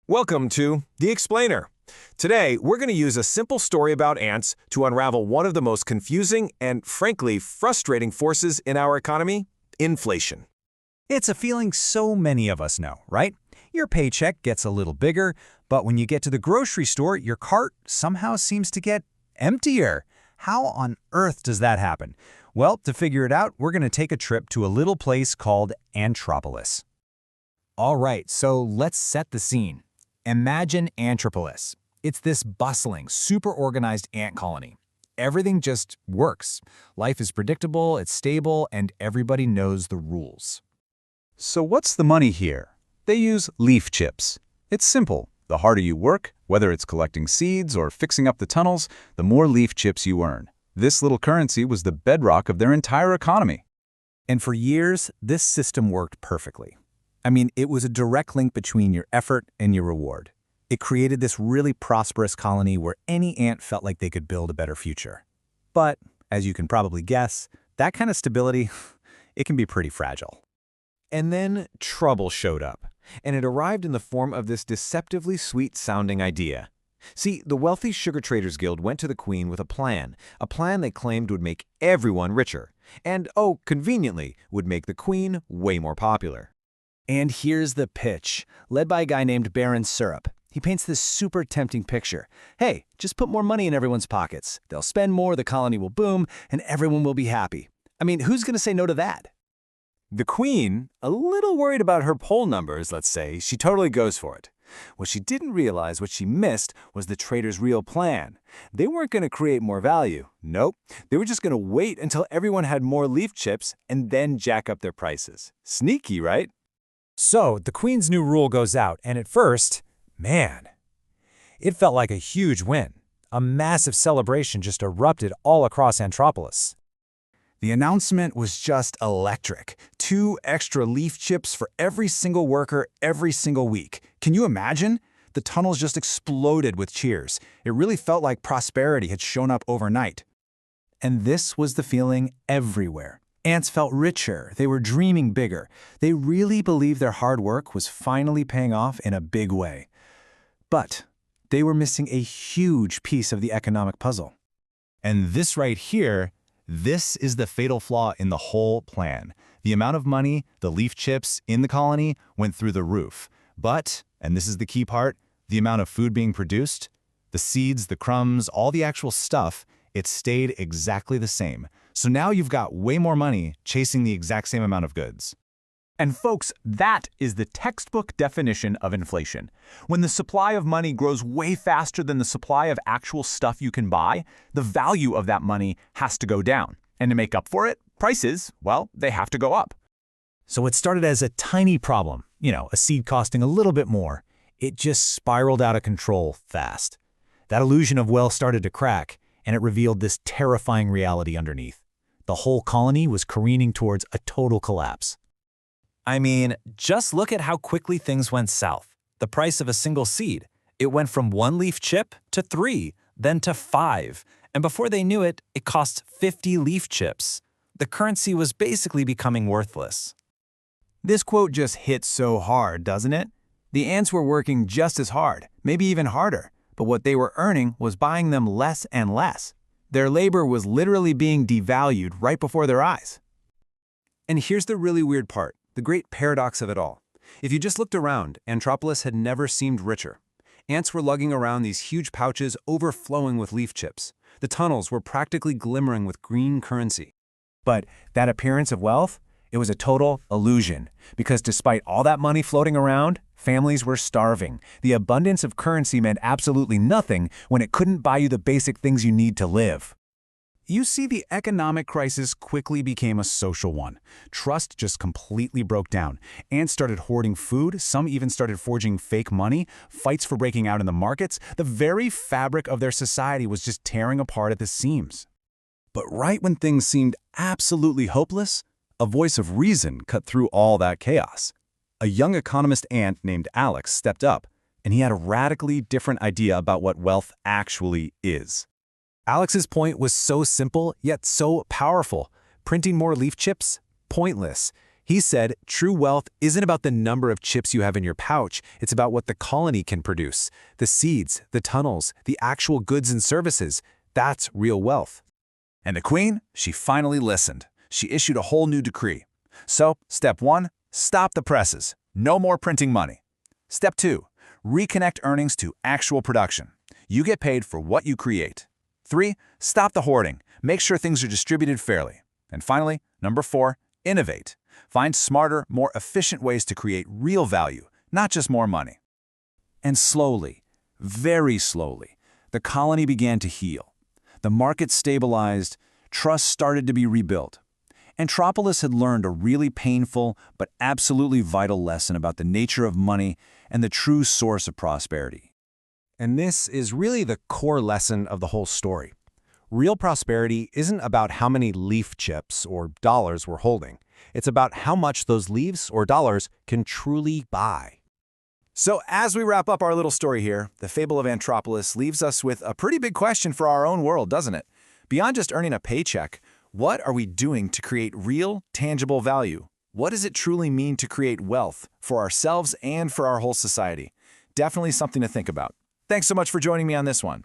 Welcome to The Explainer. Today, we're going to use a simple story about ants to unravel one of the most confusing and, frankly, frustrating forces in our economy, inflation. It's a feeling so many of us know, right? Your paycheck gets a little bigger, but when you get to the grocery store, your cart somehow seems to get emptier. How on earth does that happen? Well, to figure it out, we're going to take a trip to a little place called Antropolis. All right, so let's set the scene. Imagine Antropolis. It's this bustling, super organized ant colony. Everything just works. Life is predictable, it's stable, and everybody knows the rules. So what's the money here? They use leaf chips. It's simple. The harder you work, whether it's collecting seeds or fixing up the tunnels, the more leaf chips you earn. This little currency was the bedrock of their entire economy. And for years, this system worked perfectly. I mean, it was a direct link between your effort and your reward. It created this really prosperous colony where any ant felt like they could build a better future. But, as you can probably guess, that kind of stability, it can be pretty fragile. And then trouble showed up, and it arrived in the form of this deceptively sweet-sounding idea. See, the wealthy Sugar Traders Guild went to the Queen with a plan they claimed would make everyone richer, and, oh, conveniently, would make the Queen way more popular. And here's the pitch, led by a guy named Baron Syrup. He paints this super tempting picture. Hey, just put more money in everyone's pockets. They'll spend more, the colony will boom, and everyone will be happy. I mean, who's going to say no to that? The Queen, a little worried about her poll numbers, let's say, she totally goes for it. What she didn't realize, what she missed, was the traders' real plan. They weren't going to create more value. Nope. They were just going to wait until everyone had more leaf chips and then jack up their prices. Sneaky, right? So, the Queen's new rule goes out, and at first, man, it felt like a huge win. A massive celebration just erupted all across Antropolis. The announcement was just electric. 2 extra leaf chips for every single worker every single week. Can you imagine? The tunnels just exploded with cheers. It really felt like prosperity had shown up overnight. And this was the feeling everywhere. Ants felt richer, they were dreaming bigger. They really believed their hard work was finally paying off in a big way. But they were missing a huge piece of the economic puzzle. And this right here, this is the fatal flaw in the whole plan. The amount of money, the leaf chips in the colony went through the roof. But, and this is the key part, the amount of food being produced, the seeds, the crumbs, all the actual stuff, it stayed exactly the same. So now you've got way more money chasing the exact same amount of goods. And folks, that is the textbook definition of inflation. When the supply of money grows way faster than the supply of actual stuff you can buy, the value of that money has to go down. And to make up for it, prices, well, they have to go up. So it started as a tiny problem, a seed costing a little bit more. It just spiraled out of control fast. That illusion of wealth started to crack, and it revealed this terrifying reality underneath. The whole colony was careening towards a total collapse. I mean, just look at how quickly things went south. The price of a single seed. It went from 1 leaf chip to 3, then to 5. And before they knew it, it cost 50 leaf chips. The currency was basically becoming worthless. This quote just hits so hard, doesn't it? The ants were working just as hard, maybe even harder, but what they were earning was buying them less and less. Their labor was literally being devalued right before their eyes. And here's the really weird part, the great paradox of it all. If you just looked around, Antropolis had never seemed richer. Ants were lugging around these huge pouches overflowing with leaf chips. The tunnels were practically glimmering with green currency. But that appearance of wealth, it was a total illusion, because despite all that money floating around, families were starving. The abundance of currency meant absolutely nothing when it couldn't buy you the basic things you need to live. You see, the economic crisis quickly became a social one. Trust just completely broke down. Ants started hoarding food, some even started forging fake money, fights for breaking out in the markets. The very fabric of their society was just tearing apart at the seams. But right when things seemed absolutely hopeless, a voice of reason cut through all that chaos. A young economist ant named Alex stepped up, and he had a radically different idea about what wealth actually is. Alex's point was so simple, yet so powerful. Printing more leaf chips? Pointless. He said, true wealth isn't about the number of chips you have in your pouch, it's about what the colony can produce. The seeds, the tunnels, the actual goods and services. That's real wealth. And the queen, she finally listened. She issued a whole new decree. So, step 1, stop the presses. No more printing money. Step 2, reconnect earnings to actual production. You get paid for what you create. 3, stop the hoarding. Make sure things are distributed fairly. And finally, number 4, innovate. Find smarter, more efficient ways to create real value, not just more money. And slowly, very slowly, the colony began to heal. The market stabilized, trust started to be rebuilt. Antropolis had learned a really painful but absolutely vital lesson about the nature of money and the true source of prosperity. And this is really the core lesson of the whole story. Real prosperity isn't about how many leaf chips or dollars we're holding. It's about how much those leaves or dollars can truly buy. So as we wrap up our little story here, the fable of Antropolis leaves us with a pretty big question for our own world, doesn't it? Beyond just earning a paycheck, what are we doing to create real, tangible value? What does it truly mean to create wealth for ourselves and for our whole society? Definitely something to think about. Thanks so much for joining me on this one.